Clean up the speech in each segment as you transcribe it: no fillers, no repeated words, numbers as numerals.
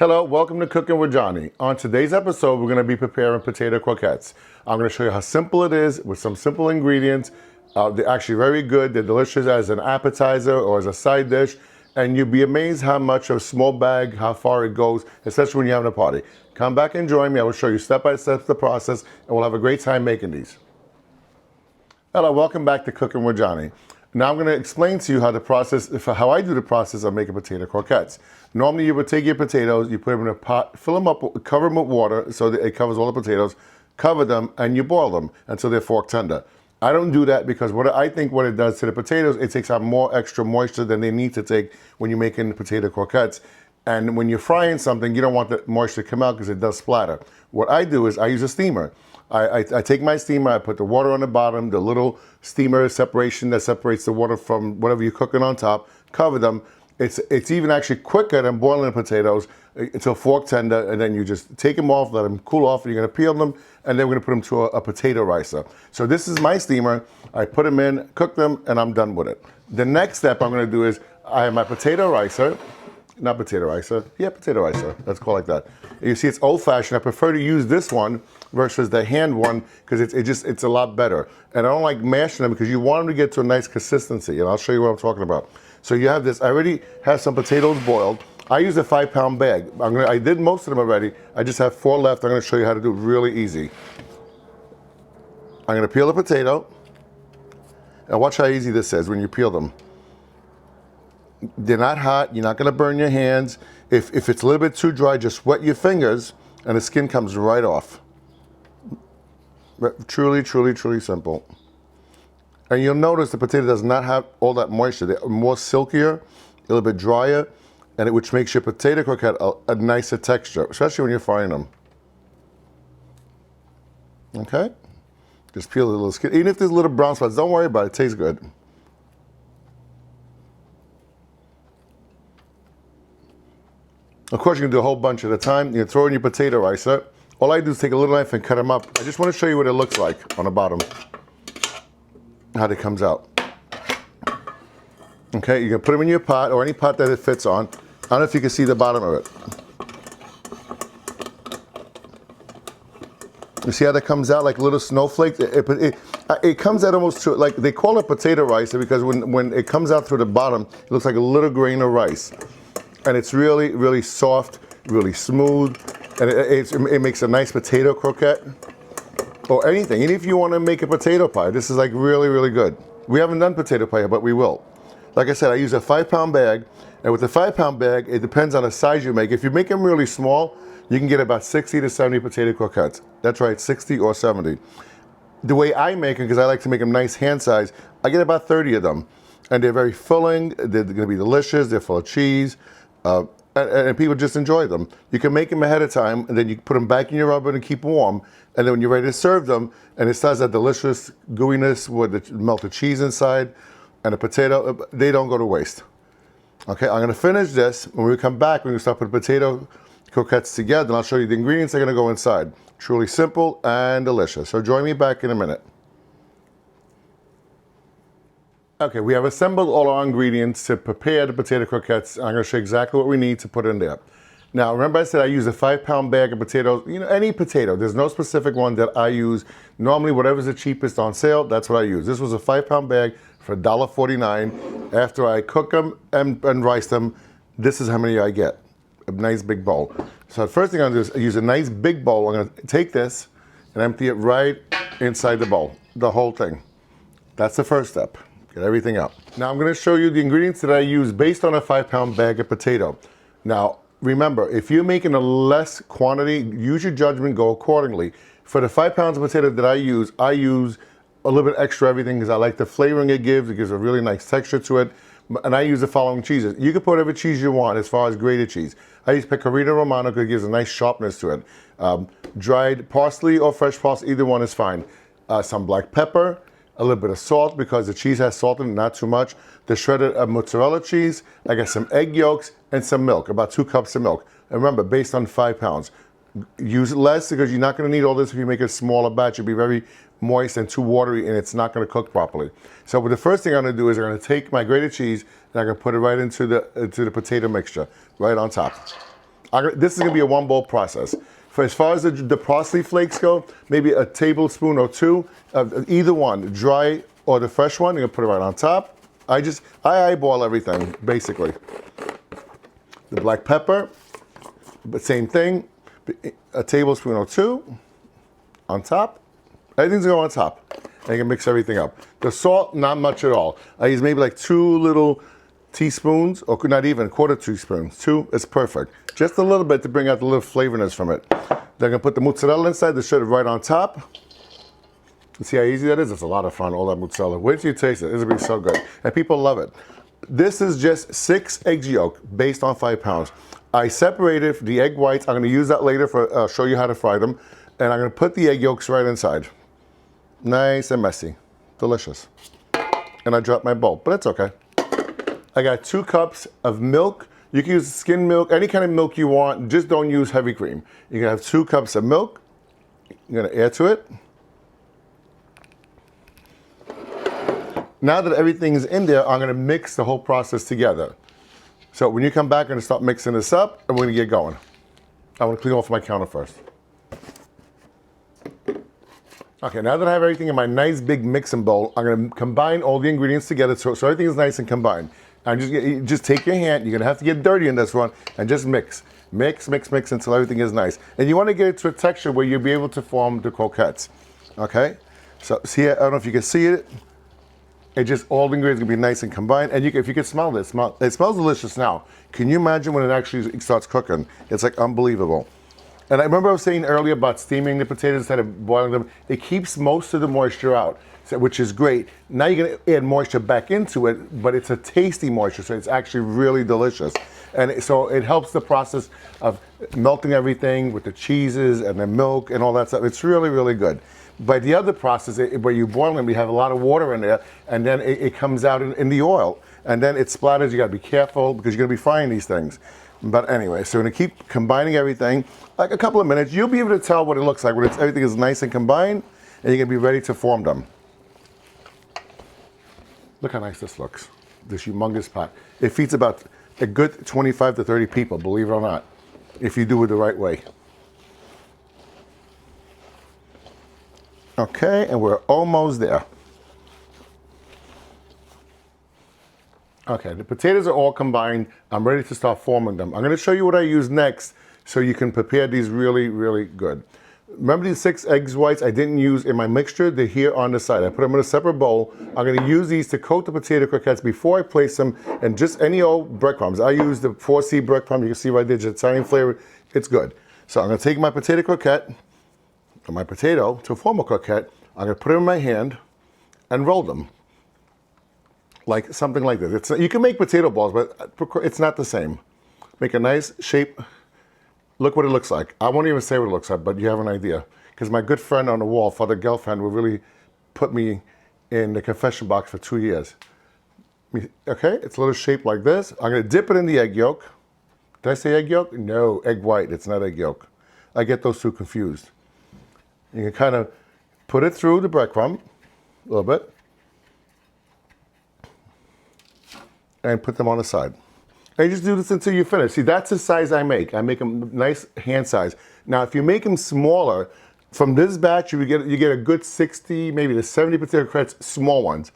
Hello, welcome to Cooking with Johnny. On today's episode, we're going to be preparing potato croquettes. I'm going to show you how simple it is with some simple ingredients. They're actually very good. They're delicious as an appetizer or as a side dish. And you'll be amazed how much a small bag, how far it goes, especially when you're having a party. Come back and join me. I will show you step by step the process, and we'll have a great time making these. Hello, welcome back to Cooking with Johnny. Now I'm going to explain to you how how I do the process of making potato croquettes. Normally you would take your potatoes, you put them in a pot, fill them up, cover them with water so that it covers all the potatoes, cover them, and you boil them until they're fork tender. I don't do that because I think what it does to the potatoes, it takes out more extra moisture than they need to take when you're making potato croquettes. And when you're frying something, you don't want the moisture to come out because it does splatter. What I do is I use a steamer. I take my steamer, I put the water on the bottom, the little steamer separation that separates the water from whatever you're cooking on top, cover them. It's even actually quicker than boiling the potatoes until fork tender, and then you just take them off, let them cool off, and you're gonna peel them, and then we're gonna put them to a potato ricer. So this is my steamer. I put them in, cook them, and I'm done with it. The next step I'm gonna do is I have my potato ricer. Not potato ricer. Yeah, potato ricer. Let's call it like that. You see, it's old-fashioned. I prefer to use this one versus the hand one because it's a lot better. And I don't like mashing them because you want them to get to a nice consistency. And I'll show you what I'm talking about. So you have this. I already have some potatoes boiled. I use a 5-pound bag. I did most of them already. I just have 4 left. I'm going to show you how to do it really easy. I'm going to peel the potato. And watch how easy this is when you peel them. They're not hot, you're not gonna burn your hands. If it's a little bit too dry, just wet your fingers and the skin comes right off. Truly, truly, truly simple. And you'll notice the potato does not have all that moisture. They're more silkier, a little bit drier, which makes your potato croquette a nicer texture, especially when you're frying them. Okay? Just peel the little skin. Even if there's little brown spots, don't worry about it, it tastes good. Of course, you can do a whole bunch at a time. You can throw in your potato ricer. All I do is take a little knife and cut them up. I just want to show you what it looks like on the bottom, how it comes out. Okay, you can put them in your pot or any pot that it fits on. I don't know if you can see the bottom of it. You see how that comes out like little snowflakes? It comes out almost to, like, they call it potato ricer because when it comes out through the bottom, it looks like a little grain of rice. And it's really, really soft, really smooth, and it makes a nice potato croquette or anything. And if you want to make a potato pie, this is like really, really good. We haven't done potato pie yet, but we will. Like I said, I use a 5-pound bag, and with the 5-pound bag, it depends on the size you make. If you make them really small, you can get about 60 to 70 potato croquettes. That's right, 60 or 70. The way I make them, because I like to make them nice hand size, I get about 30 of them. And they're very filling, they're gonna be delicious, they're full of cheese. And people just enjoy them. You can make them ahead of time, and then you put them back in your oven and keep warm. And then when you're ready to serve them, and it starts that delicious gooiness with the melted cheese inside and the potato, they don't go to waste. Okay, I'm gonna finish this. When we come back, we're gonna start putting potato croquettes together, and I'll show you the ingredients that are gonna go inside. Truly simple and delicious. So join me back in a minute. Okay, we have assembled all our ingredients to prepare the potato croquettes. I'm gonna show you exactly what we need to put in there. Now, remember I said I use a 5-pound bag of potatoes, any potato. There's no specific one that I use. Normally, whatever's the cheapest on sale, that's what I use. This was a 5-pound bag for $1.49. After I cook them and rice them, this is how many I get, a nice big bowl. So the first thing I'm gonna do is use a nice big bowl. I'm gonna take this and empty it right inside the bowl, the whole thing. That's the first step. Get everything out. Now I'm going to show you the ingredients that I use based on a 5-pound bag of potato. Now remember, if you're making a less quantity, use your judgment, go accordingly. For the 5 pounds of potato that I use a little bit extra everything because I like the flavoring it gives. It gives a really nice texture to it. And I use the following cheeses. You can put whatever cheese you want as far as grated cheese. I use Pecorino Romano because it gives a nice sharpness to it. Dried parsley or fresh parsley, either one is fine. Some black pepper. A little bit of salt because the cheese has salt in it, not too much. The shredded mozzarella cheese. I got some egg yolks and some milk, about 2 cups of milk. And remember, based on 5 pounds. Use less because you're not going to need all this if you make a smaller batch. It'll be very moist and too watery and it's not going to cook properly. So the first thing I'm going to do is I'm going to take my grated cheese and I'm going to put it right into the potato mixture, right on top. This is gonna be a one bowl process. For as far as the parsley flakes go, maybe a tablespoon or two of either one, dry or the fresh one. You're gonna put it right on top. I eyeball everything, basically. The black pepper, but same thing, a tablespoon or two on top. Everything's going on top. And you can mix everything up. The salt, not much at all. I use maybe like 2 little teaspoons, or not even, quarter teaspoons. 2 is perfect. Just a little bit to bring out the little flavorness from it. Then I'm gonna put the mozzarella inside, the shredded right on top. You see how easy that is? It's a lot of fun, all that mozzarella. Wait till you taste it, it's gonna be so good. And people love it. This is just 6 egg yolk based on 5 pounds. I separated the egg whites. I'm gonna use that later for show you how to fry them. And I'm gonna put the egg yolks right inside. Nice and messy, delicious. And I dropped my bowl, but it's okay. I got 2 cups of milk. You can use skim milk, any kind of milk you want, just don't use heavy cream. You can have 2 cups of milk. You're gonna add to it. Now that everything is in there, I'm gonna mix the whole process together. So when you come back, I'm gonna start mixing this up and we're gonna get going. I wanna clean off my counter first. Okay, now that I have everything in my nice big mixing bowl, I'm gonna combine all the ingredients together so everything is nice and combined. And just take your hand, you're gonna have to get dirty in this one, and just mix. Mix, mix, mix until everything is nice. And you wanna get it to a texture where you'll be able to form the croquettes, okay? So see, I don't know if you can see it. It just, all the ingredients are gonna be nice and combined. And if you can smell this, it smells delicious now. Can you imagine when it actually starts cooking? It's like unbelievable. And I remember I was saying earlier about steaming the potatoes instead of boiling them. It keeps most of the moisture out, which is great. Now you're gonna add moisture back into it, but it's a tasty moisture, so it's actually really delicious. And so it helps the process of melting everything with the cheeses and the milk and all that stuff. It's really, really good. But the other process, where you boil them, you have a lot of water in there, and then it comes out in the oil. And then it splatters. You gotta be careful because you're gonna be frying these things. But anyway, so we're gonna keep combining everything. Like a couple of minutes, you'll be able to tell what it looks like when everything is nice and combined, and you're gonna be ready to form them. Look how nice this looks, this humongous pot. It feeds about a good 25 to 30 people, believe it or not, if you do it the right way. Okay, and we're almost there. Okay, the potatoes are all combined. I'm ready to start forming them. I'm gonna show you what I use next so you can prepare these really, really good. Remember these 6 eggs whites I didn't use in my mixture? They're here on the side. I put them in a separate bowl. I'm gonna use these to coat the potato croquettes before I place them in just any old breadcrumbs. I use the 4C breadcrumb. You can see right there, just Italian flavor. It's good. So I'm gonna take my potato croquette, or my potato, to form a croquette. I'm gonna put it in my hand and roll them. Like something like this. You can make potato balls, but it's not the same. Make a nice shape. Look what it looks like. I won't even say what it looks like, but you have an idea. Because my good friend on the wall, Father Gelfand, will really put me in the confession box for 2 years. Okay, it's a little shape like this. I'm gonna dip it in the egg yolk. Did I say egg yolk? No, egg white, it's not egg yolk. I get those two confused. You can kind of put it through the breadcrumb, a little bit, and put them on the side. And you just do this until you finish. See, that's the size I make. I make them nice hand size. Now, if you make them smaller, from this batch, you get a good 60, maybe to 70 potato croquettes, small ones.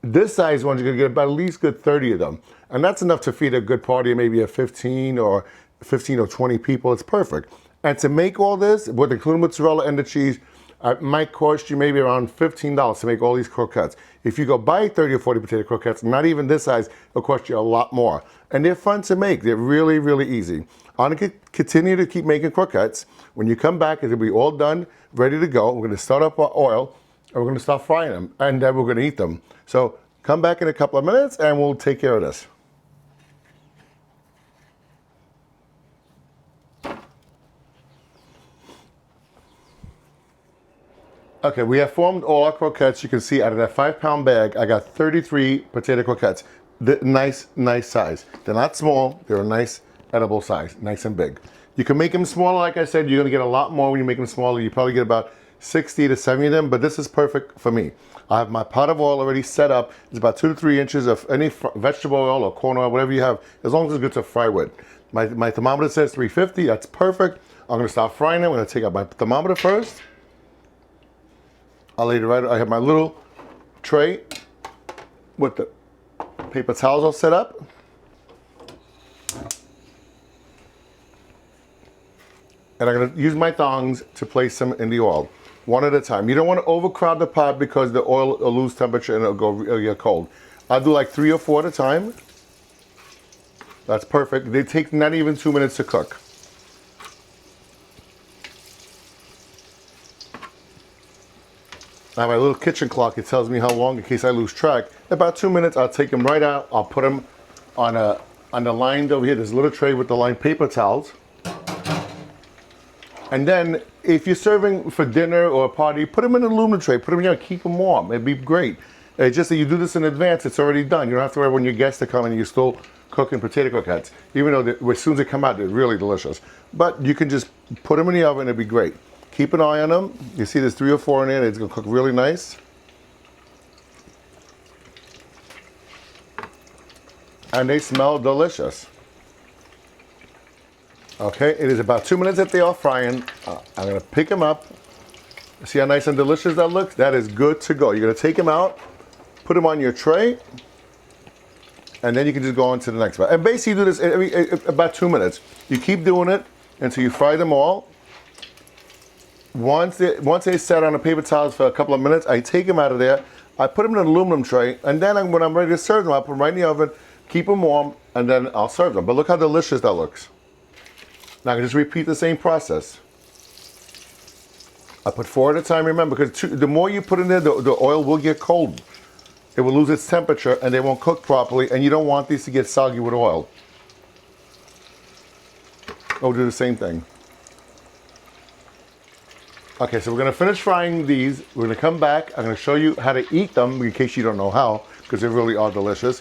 This size ones, you're gonna get about at least good 30 of them. And that's enough to feed a good party, maybe a 15 or 20 people. It's perfect. And to make all this, with including mozzarella and the cheese, it might cost you maybe around $15 to make all these croquettes. If you go buy 30 or 40 potato croquettes, not even this size, it'll cost you a lot more. And they're fun to make. They're really, really easy. I'm gonna continue to keep making croquettes. When you come back, it'll be all done, ready to go. We're gonna start up our oil, and we're gonna start frying them, and then we're gonna eat them. So come back in a couple of minutes, and we'll take care of this. Okay, we have formed all our croquettes. You can see out of that 5-pound bag, I got 33 potato croquettes. Nice size. They're not small, they're a nice edible size, nice and big. You can make them smaller, like I said, you're gonna get a lot more when you make them smaller. You probably get about 60 to 70 of them, but this is perfect for me. I have my pot of oil already set up. It's about 2 to 3 inches of any vegetable oil or corn oil, whatever you have, as long as it's good to fry with. My thermometer says 350. That's perfect. I'm going to start frying it. I'm going to take out my thermometer first. I'll lay it right. I have my little tray with the paper towels all set up. And I'm going to use my tongs to place them in the oil, one at a time. You don't want to overcrowd the pot because the oil will lose temperature and it'll get cold. I'll do like 3 or 4 at a time. That's perfect. They take not even 2 minutes to cook. I have my little kitchen clock. It tells me how long in case I lose track. About 2 minutes, I'll take them right out. I'll put them on the lined over here. There's a little tray with the lined paper towels. And then if you're serving for dinner or a party, put them in an aluminum tray. Put them in there, keep them warm. It'd be great. It's just that you do this in advance, it's already done. You don't have to worry when your guests are coming and you're still cooking potato croquettes. Even though as soon as they come out, they're really delicious. But you can just put them in the oven, it'd be great. Keep an eye on them. You see there's 3 or 4 in there. It's gonna cook really nice. And they smell delicious. Okay, it is about 2 minutes that they are frying. I'm gonna pick them up. See how nice and delicious that looks? That is good to go. You're gonna take them out, put them on your tray, and then you can just go on to the next one. And basically you do this every about 2 minutes. You keep doing it until you fry them all. Once they set on the paper towels for a couple of minutes, I take them out of there. I put them in an aluminum tray, and then when I'm ready to serve them, I'll put them right in the oven, keep them warm, and then I'll serve them. But look how delicious that looks. Now I can just repeat the same process. I put 4 at a time, remember, because the more you put in there, the oil will get cold. It will lose its temperature and they won't cook properly, and you don't want these to get soggy with oil. I'll do the same thing. Okay, so we're gonna finish frying these. We're gonna come back. I'm gonna show you how to eat them in case you don't know how, because they really are delicious.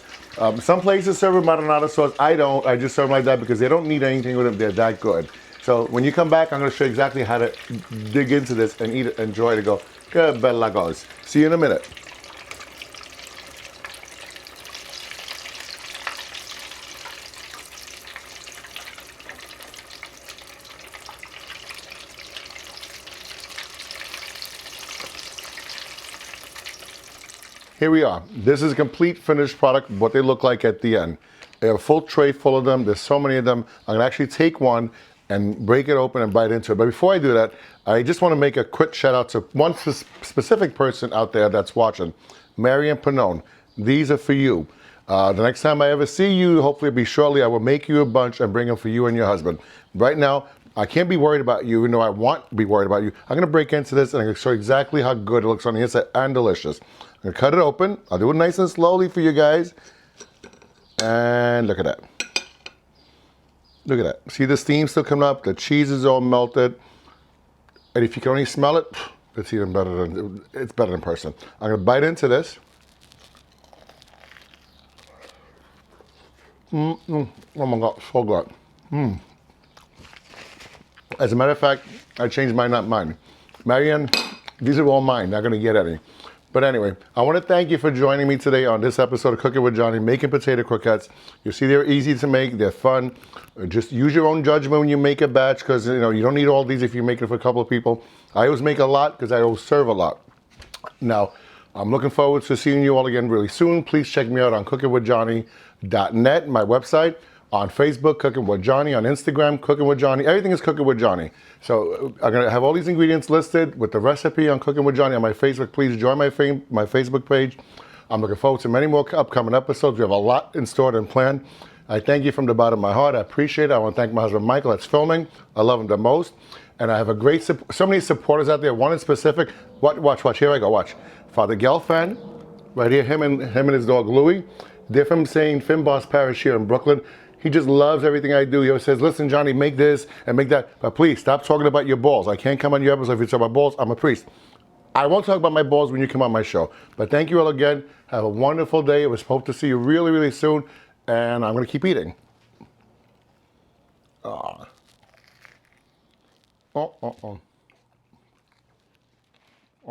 Some places serve with marinara sauce. I don't. I just serve them like that because they don't need anything with them. They're that good. So when you come back, I'm gonna show you exactly how to dig into this and eat it, enjoy it, and go, que bella goes. See you in a minute. Here we are. This is a complete finished product, what they look like at the end. They have a full tray full of them. There's so many of them. I'm gonna actually take one and break it open and bite into it. But before I do that, I just wanna make a quick shout out to one specific person out there that's watching, Marian Panone. These are for you. The next time I ever see you, hopefully it'll be shortly, I will make you a bunch and bring them for you and your husband. Right now, I can't be worried about you, even though I want to be worried about you. I'm gonna break into this and I'm gonna show you exactly how good it looks on the inside and delicious. I'm gonna cut it open. I'll do it nice and slowly for you guys. And look at that. Look at that. See the steam still coming up? The cheese is all melted. And if you can only smell it, it's even better it's better in person. I'm gonna bite into this. Oh my God, so good. As a matter of fact, I changed mine, not mine. Marianne, these are all mine, not gonna get any. But anyway, I want to thank you for joining me today on this episode of Cooking with Johnny, making potato croquettes. You see, they're easy to make, they're fun. Just use your own judgment when you make a batch, because you don't need all these if you make it for a couple of people. I always make a lot because I always serve a lot. Now, I'm looking forward to seeing you all again really soon. Please check me out on cookingwithjohnny.net, my website. On Facebook, Cooking with Johnny. On Instagram, Cooking with Johnny. Everything is Cooking with Johnny. So I'm going to have all these ingredients listed with the recipe on Cooking with Johnny on my Facebook. Please join my Facebook page. I'm looking forward to many more upcoming episodes. We have a lot in store and planned. I thank you from the bottom of my heart. I appreciate it. I want to thank my husband, Michael, that's filming. I love him the most. And I have a great, so many supporters out there. One in specific. Watch. Here I go. Watch. Father Gelfan, right here. Him and his dog, Louie. They're from St. Finbar's Parish here in Brooklyn. He just loves everything I do. He always says, listen, Johnny, make this and make that. But please, stop talking about your balls. I can't come on your episode if you talk about balls. I'm a priest. I won't talk about my balls when you come on my show. But thank you all again. Have a wonderful day. I was hoped to see you really, really soon. And I'm going to keep eating. Oh,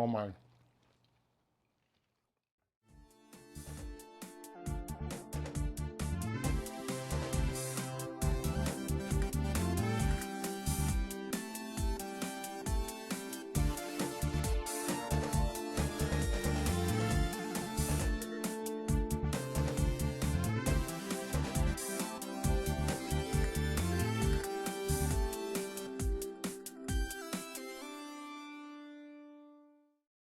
my.